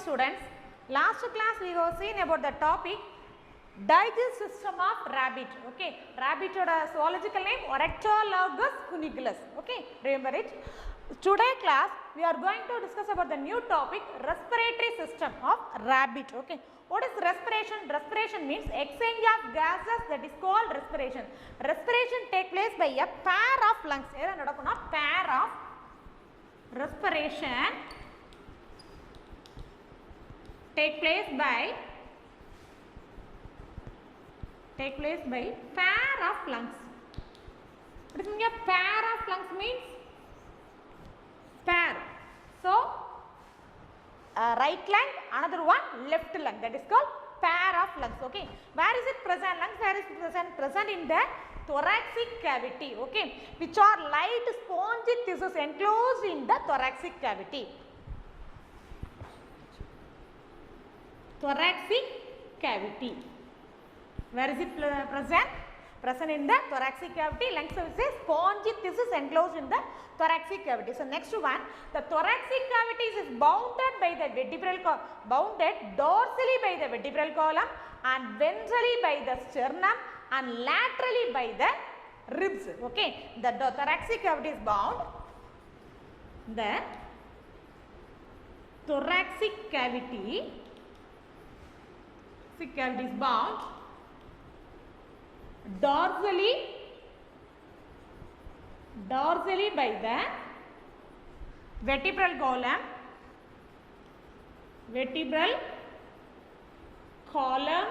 students, last class we have seen about the topic digest system of rabbit. Okay, rabbit zoological name Oryctolagus cunegonus. Okay, remember it. Today class we are going to discuss about the new topic respiratory system of rabbit. Okay, what is respiration? Respiration means exchange of gases, that is called respiration. Respiration take place by a pair of lungs. Pair of respiration take place by pair of lungs. What is meaning of pair of lungs means? Pair. So right lung, another one left lung, that is called pair of lungs. Okay, where is it present? Lungs where is it present in the thoracic cavity. Okay, which are light spongy tissues enclosed in the thoracic cavity. Thoracic cavity. Where is it present? Present in the thoracic cavity. Lungs is a spongy tissues enclosed in the thoracic cavity. So next one, the thoracic cavity is bounded by the vertebral bounded dorsally by the vertebral column and ventrally by the sternum and laterally by the ribs. Okay, the thoracic cavity is bound. The thoracic cavity is bound dorsally by the vertebral column,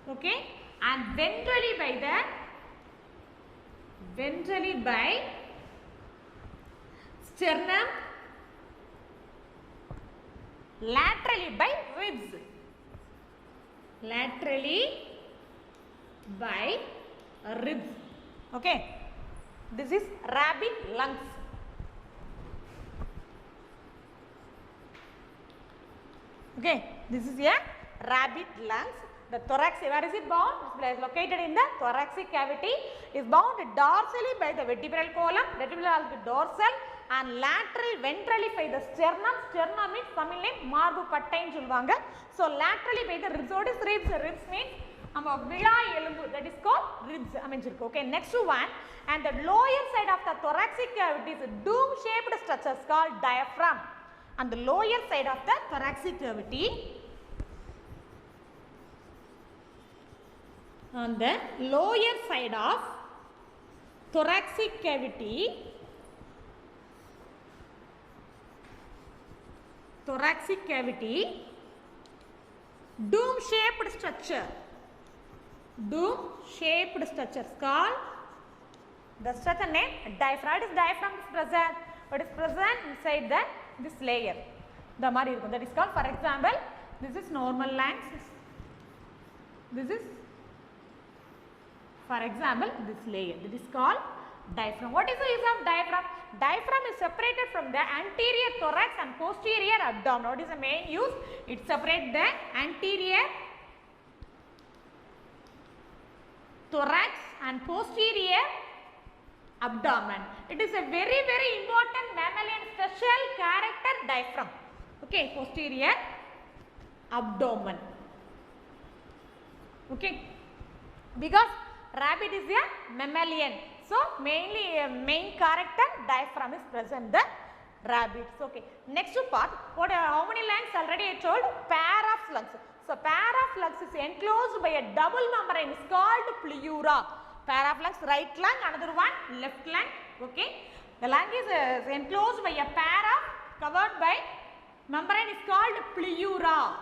okay, and ventrally by sternum, laterally by ribs. Okay, this is rabbit lungs. Okay, this is a rabbit lungs. The thorax, where is it bound? It is located in the thoracic cavity. Is bound dorsally by the vertebral column, vertebral dorsal, and lateral ventrally by the sternum. Sternum means Tamil name marbu pattai solvanga. So laterally by the ribs. What is ribs? Ribs means that is called ribs. Okay, next one, and the lower side of the thoracic cavity is dome shaped structures called diaphragm. And the lower side of the thoracic cavity, on the lower side of thoracic cavity, dome shaped structure called, the structure name diaphragm. What is diaphragm is present? What is present inside this layer? The mari that is called, for example, this is normal lungs. This is, for example, this layer. That is called diaphragm. What is the use of diaphragm? Diaphragm is separated from the anterior thorax and posterior abdomen. What is the main use? It separates the anterior thorax and posterior abdomen. It is a very, very important mammalian special character, diaphragm. Okay, posterior abdomen. Okay, because rabbit is a mammalian, so main character diaphragm is present the rabbits. Okay, next part, what how many lungs? Already I told, pair of lungs. So pair of lungs is enclosed by a double membrane, is called pleura. Pair of lungs, right lung, another one left lung. Okay, the lung is enclosed by a pair of covered by membrane, is called pleura.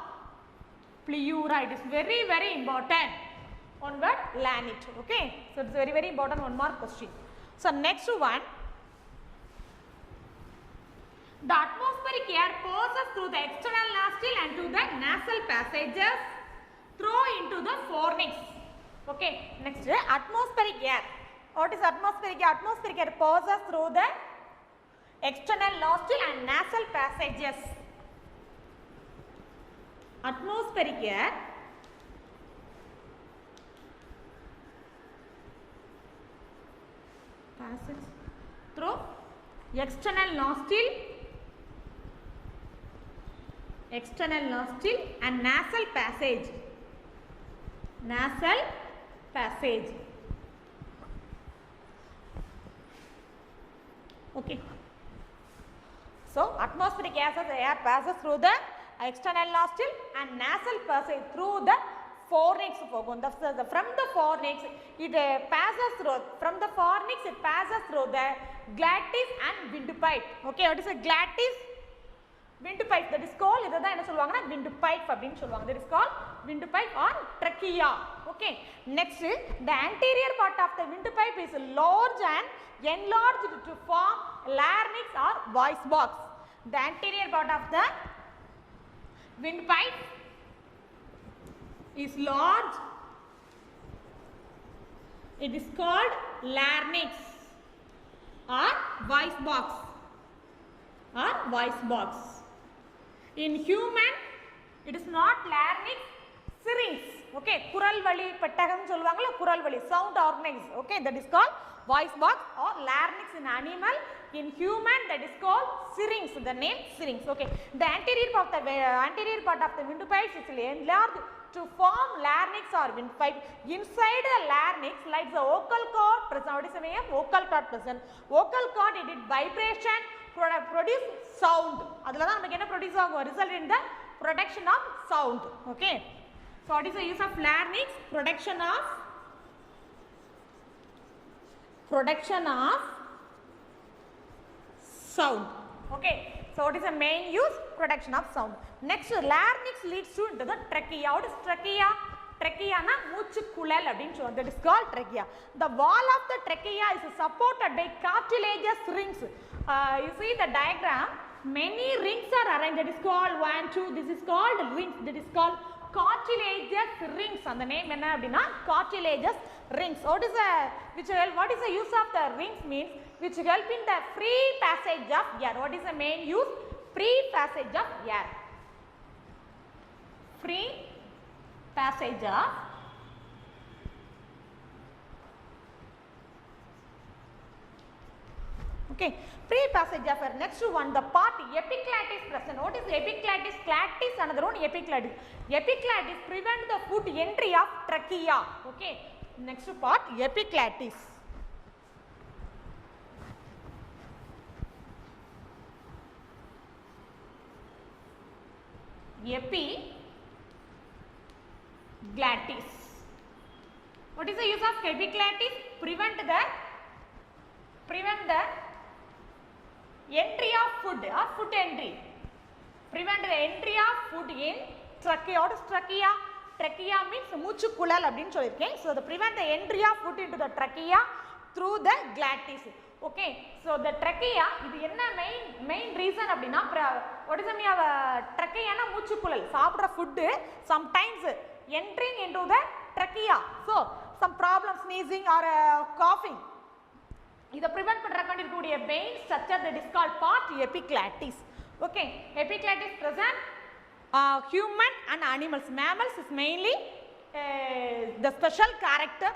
Pleura, it is very, very important. One word, learn it. Okay, so it's very, very important. One more question. So next one, the atmospheric air passes through the external nostril and to the nasal passages through into the fornix. Okay, next, atmospheric air. What is atmospheric air? Atmospheric air passes through the external nostril and nasal passages. Atmospheric air passes through external nostril external nostril and nasal passage. Nasal passage. Okay. So atmospheric gases, air passes through the external nostril and nasal passage through the fornix. From the fornix it passes through, from the fornix it passes through the glottis and windpipe. Okay, what is a glottis? Windpipe. That is called, idha enna solvaanga na windpipe appdinu solvaanga. That is called windpipe or trachea. Okay, next the anterior part of the windpipe is large and enlarged to form larynx or voice box. The anterior part of the windpipe is large, it is called larynx or voice box or voice box. In human it is not larynx, syrinx. Okay, kural vali pettagam solvangala, kural vali sound organs. Okay, that is called voice box or larynx in animal. In human that is called syrinx, the name syrinx. Okay, the anterior part of the windpipe is enlarged to form larynx or windpipe. Inside the larynx lies the vocal cord present. What is the name? Vocal cord present. Vocal cord, it did vibration, produce sound. Adala da namakku enna produce agum, result in the production of sound. Okay, so what is the use of larynx? Production of sound. Okay, so what is the main use? Production of sound. Next, larynx leads to into the trachea. What is trachea? Trachea na moochu kulal appdinu solluvaanga. That is called trachea. The wall of the trachea is supported by cartilaginous rings. You see the diagram, many rings are arranged. That is called 1, 2. This is called rings. That is called cartilaginous rings. And the name enna appdina cartilaginous rings. What is the use of the rings? Means which help in the free passage of air. What is the main use? Free passage of air. Free passage of okay, free passage of air. Next one, the part epiclatis present. What is epiclatis? Clatis, another one epiclatis. Epiclatis prevent the food entry of trachea. Okay, next part epiclatis. Epiglattis. What is the use of epiglattis? Prevent the entry of food or food entry. Prevent the entry of food in trachea. What is trachea? Trachea means moochu kulal appdinu sollirken. So the prevent the entry of food into the trachea through the glottis. Okay, so the trachea, இது என்ன main reason அப்படினா, what is the meaning of trachea na மூச்சு குழல். சாப்பிடுற food sometimes entering into the trachea, so some problem sneezing or coughing, இத prevent பண்றதுக்காண்டி இருக்கக்கூடிய main structure that is called part epiclatis. Okay, epiclatis present human and animals. Mammals is mainly the special character.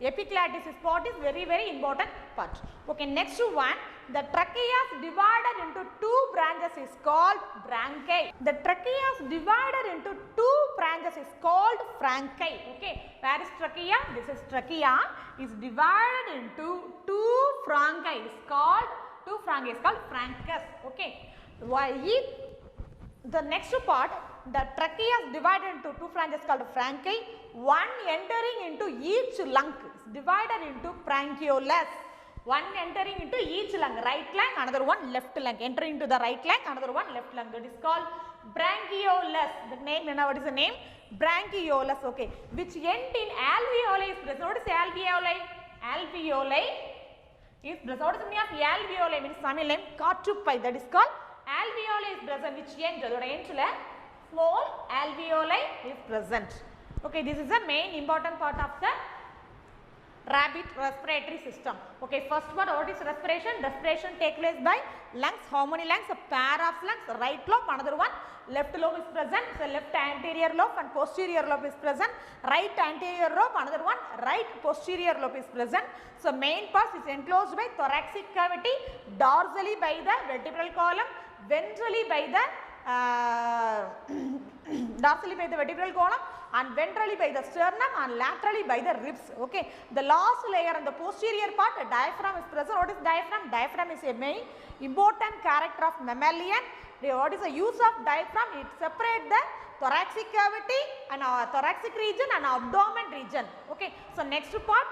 Epiclatis part is very important part. Okay, next one, the trachea is divided into two branches is called branchi. The trachea is divided into two branches is called branchi. Okay, where is trachea? This is trachea is divided into two branchi is called branchus. Okay, why the next part, the trachea is divided into two branches called branchi. One entering into each lung is divided into bronchioles. One entering into each lung, right lung, another one left lung. Entering into the right lung, another one left lung. That is called bronchioles. The name, what is the name? Bronchioles. Okay, which end in alveoli is present. What is alveoli? Alveoli is present. What is the meaning of alveoli? Means Tamil name cartupai. That is called alveoli is present. Which end? The end small alveoli is present. Okay, this is the main important part of the rabbit respiratory system. Okay, first one, what is respiration? Respiration takes place by lungs. How many lungs? A pair of lungs. Right lobe, another one. Left lobe is present. So left anterior lobe and posterior lobe is present. Right anterior lobe, another one. Right posterior lobe is present. So main part is enclosed by thoracic cavity, dorsally by the vertebral column, ventrally by the dorsally by the vertebral column and ventrally by the sternum and laterally by the ribs. Okay, the last layer and the posterior part, a diaphragm is present. What is diaphragm? Diaphragm is a main important character of mammalian. What is the use of diaphragm? It separates the thoracic cavity and thoracic region and abdomen region. Okay, so next part,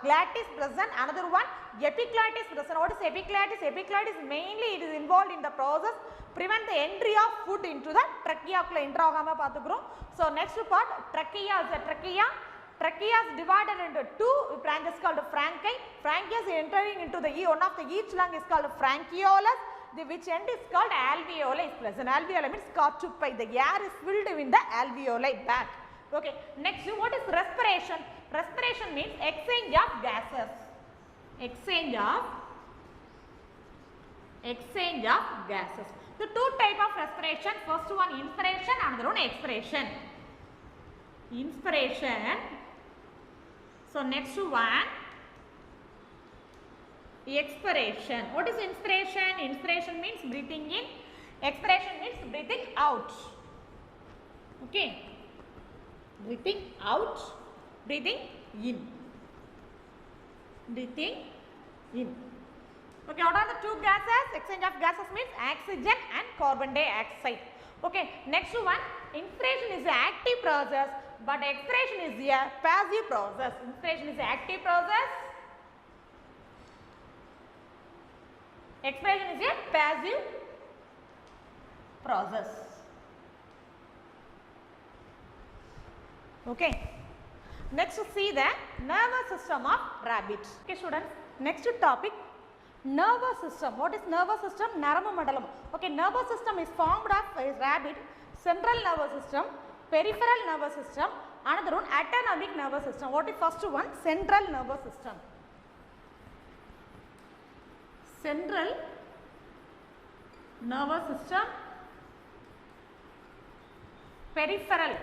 glottis present. Another one, epiglottis present. What is epiglottis? Epiglottis mainly it is involved in the process prevent the entry of food into the trachea. So next part, trachea is a trachea. Trachea is divided into two branches called franchi. Franchi is entering into the one of the each lung is called franchiolus. The which end is called alveoli is present. Alveoli means cartuppi. The air is filled in the alveoli back. Okay. Next, what is respiration? Respiration means exchange of gases. Exchange of gases. The two type of respiration. First one inspiration, another one expiration. Inspiration. So next one expiration. What is inspiration? Inspiration means breathing in. Expiration means breathing out. Okay. Breathing out, breathing in. Breathing in. Okay, what are the two gases? Exchange of gases means oxygen and carbon dioxide. Okay, next one, inspiration is an active process, but expiration is a passive process. Inspiration is an active process. Expiration is a passive process. Okay. Next, see the nervous system of rabbit. Okay, students. Next topic, nervous system. What is nervous system? Naramu mandalam. Okay, nervous system is formed of a rabbit, central nervous system, peripheral nervous system, another one autonomic nervous system. What is first one? Central nervous system. Central nervous system, peripheral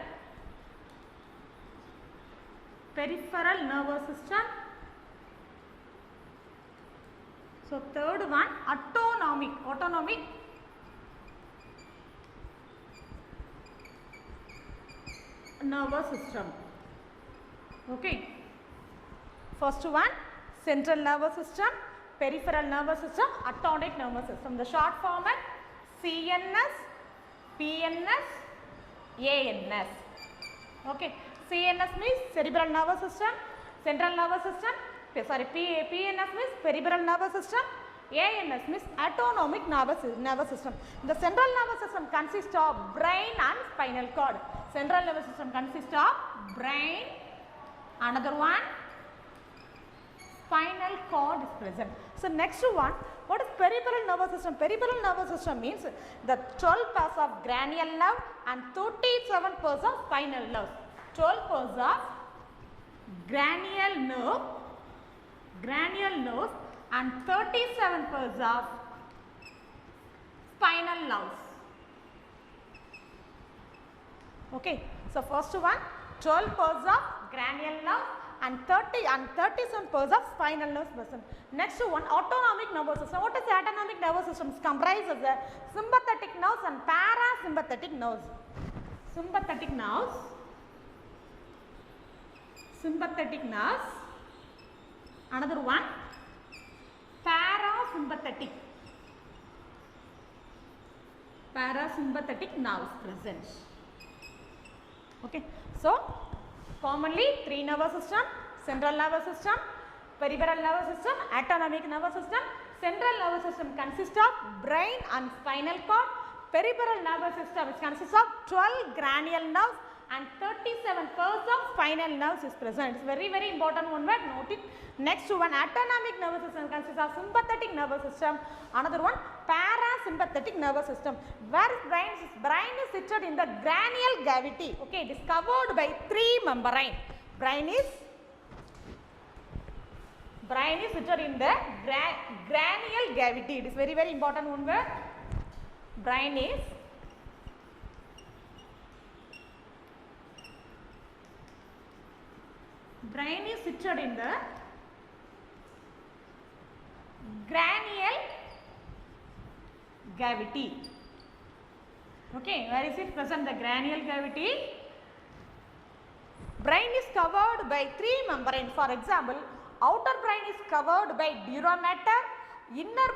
nervous system. So third one autonomic nervous system. Okay, first one central nervous system, peripheral nervous system, autonomic nervous system. The short format CNS, PNS, ANS. Okay, CNS means cerebral nervous system, central nervous system, PNS means peripheral nervous system, ANS means autonomic nervous system. The central nervous system consists of brain and spinal cord. Central nervous system consists of brain, another one spinal cord is present. So next one, what is peripheral nervous system? Peripheral nervous system means the 12 pairs of cranial nerve and 37 pairs of spinal nerve. 12 pairs of cranial nerve and 37 pairs of spinal nerves. Okay, so first one 12 pairs of cranial nerve and 37 pairs of spinal nerves present. Next one autonomic nervous system. What is the autonomic nervous system? It comprises of the sympathetic nerves and parasympathetic nerves. Sympathetic nerves, another one parasympathetic nerves present. Okay, so commonly three nervous system: central nervous system, peripheral nervous system, autonomic nervous system. Central nervous system consists of brain and spinal cord. Peripheral nervous system which consists of 12 cranial nerves and 37 pairs of spinal nerves is present. It's very important one word, note it. Next one autonomic nervous system consists of sympathetic nervous system, another one parasympathetic nervous system. Where is brain? Brain is situated in the cranial cavity. Okay, it is covered by three membrane. Brain is situated in the cranial cavity. It is very important one word. Brain is situated in the cranial cavity. Okay, where is it present? The cranial cavity. Brain is covered by three membranes. For example, outer brain is covered by dura mater, inner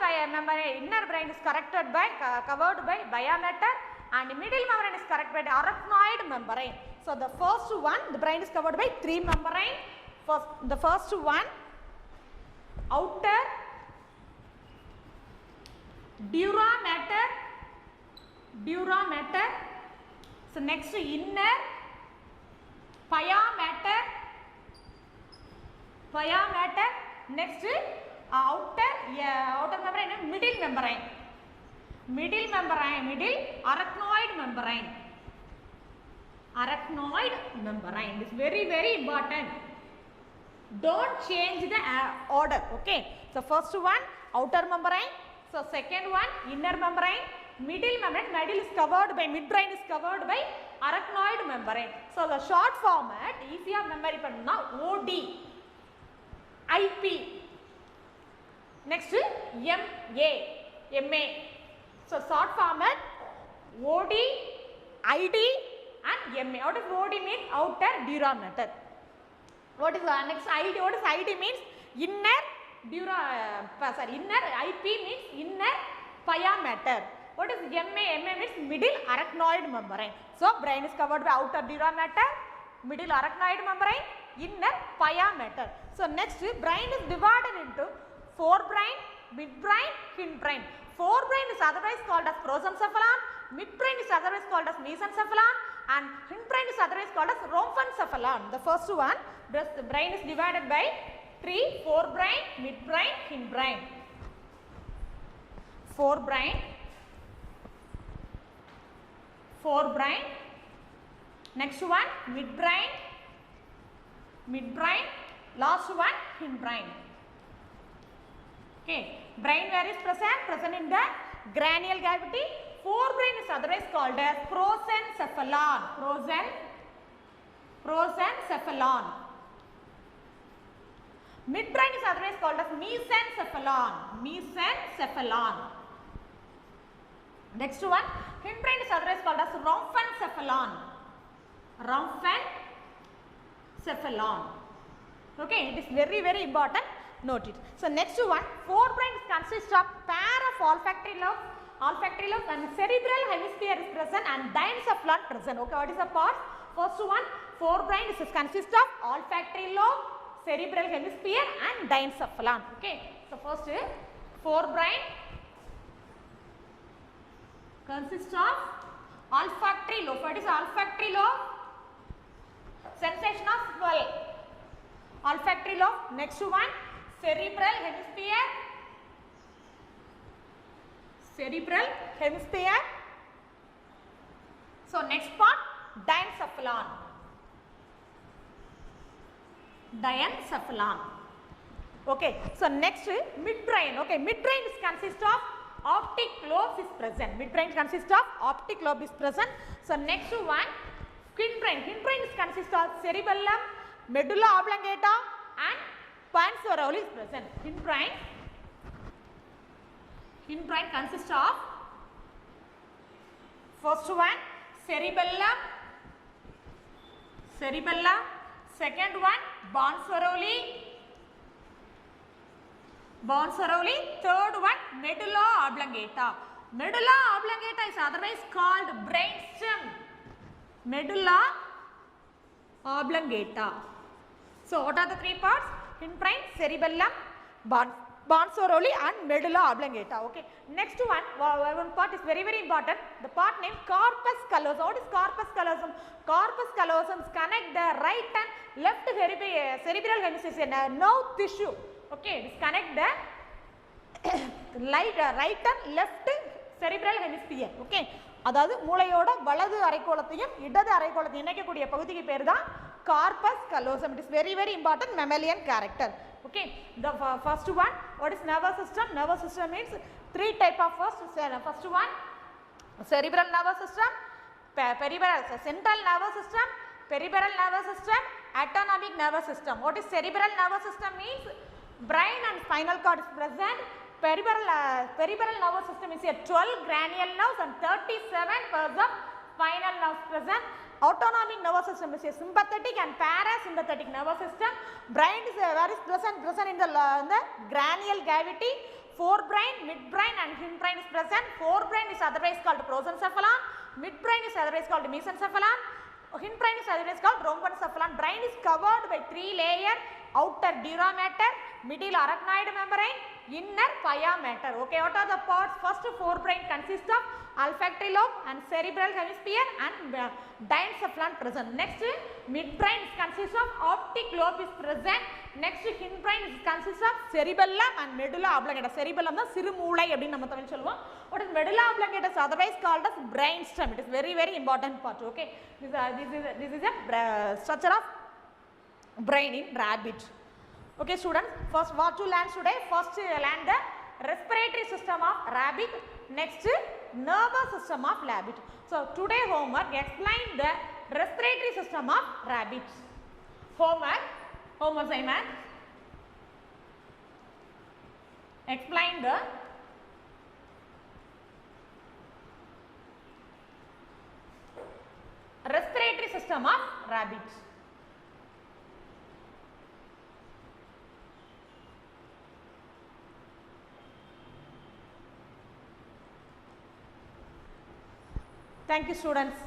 brain is covered by pia mater, and middle membrane is covered by arachnoid membrane. So the first one, the brain is covered by three membrane. The first one, outer dura mater. So next inner pia mater. Next outer membrane, middle arachnoid membrane. This is very important. Don't change the order. Okay, so first one outer membrane, so second one inner membrane, middle is covered by midbrain is covered by arachnoid membrane. So the short format easier memory panna OD, IP, next MA. So short format OD, ID and MA. What is OD mean? Outer dura mater. What is next ID? What is ID means? Inner inner IP means inner pia mater. What is MA? MA means middle arachnoid membrane. So brain is covered by outer dura mater, middle arachnoid membrane, inner pia mater. So next brain is divided into forebrain, midbrain, hindbrain. Forebrain is otherwise called as prosencephalon, midbrain is otherwise called as mesencephalon, and hindbrain is otherwise called as rhombencephalon. The first one, the brain is divided by three: forebrain, midbrain, hindbrain. Forebrain, next one midbrain, last one hindbrain. Okay, brain where is present? Present in the cranial cavity. Forebrain is otherwise called as prosencephalon. Midbrain is otherwise called as mesencephalon. Next one, hindbrain is otherwise called as rhombencephalon. Okay, it is very important. Note it. So next one, forebrain consists of pair of olfactory lobes and cerebral hemisphere is present and diencephalon present. Okay, what is the part? First one, forebrain consists of olfactory lobe, cerebral hemisphere and diencephalon. Okay, so first forebrain consists of olfactory lobe. What is olfactory lobe? Sensation of smell. Olfactory lobe. Next one, cerebral hemisphere. So next part, diencephalon. Okay, so next midbrain. Okay, midbrain consists of optic lobes is present. So next one, hindbrain. Hindbrain consists of cerebellum, medulla oblongata and pons orale is present. Hindbrain consists of first one cerebellum, second one pons orale, third one medulla oblongata. Medulla oblongata is otherwise called brainstem. Medulla oblongata. So what are the three parts? Hindbrain, cerebellum, pons orale and medulla oblongata. Okay. Next one part is very important. The part named corpus callosum. What is corpus callosum? Corpus callosum connect the right and left cerebral hemisphere, nerve tissue. Okay, this connect the right and left cerebral hemisphere. Okay, அதாவது மூளையோட வலது அரைக்கோளத்தையும் இடது அரைக்கோளத்தையும் இணைக்கக்கூடிய பகுதிக்கு பேர் தான் corpus callosum. It is very important mammalian character. Okay, the first one, what is nervous system? Nervous system means three type of first one cerebral nervous system, central nervous system, peripheral nervous system, autonomic nervous system. What is cerebral nervous system means? Brain and spinal cord is present, peripheral nervous system is a 12 cranial nerves and 37 pairs of spinal nerves present. Autonomic nervous system is a sympathetic and parasympathetic nervous system. Brain is where is present in the cranial cavity. Forebrain, midbrain and hindbrain is present. Forebrain is otherwise called prosencephalon. Midbrain is otherwise called mesencephalon. Hindbrain is otherwise called rhombencephalon. Brain is covered by 3 layers: outer dura mater, middle arachnoid membrane, inner pia mater. Okay, what are the parts? First, forebrain consists of olfactory lobe and cerebral hemisphere and diencephalon present. Next, midbrain consists of optic lobe is present. Next, hindbrain consists of cerebellum and medulla oblongata. Cerebellum is sirumulai appdi நம்ம தமிழ் சொல்லுவோம். What is medulla oblongata is otherwise called as brain stem. It is very important part. Okay, this is a structure of brain in rabbit. Okay students, first what to learn today? First learn the respiratory system of rabbit, next nervous system of rabbit. So today homework, explain the respiratory system of rabbits. Homework assignment, explain the respiratory system of rabbits. Thank you students.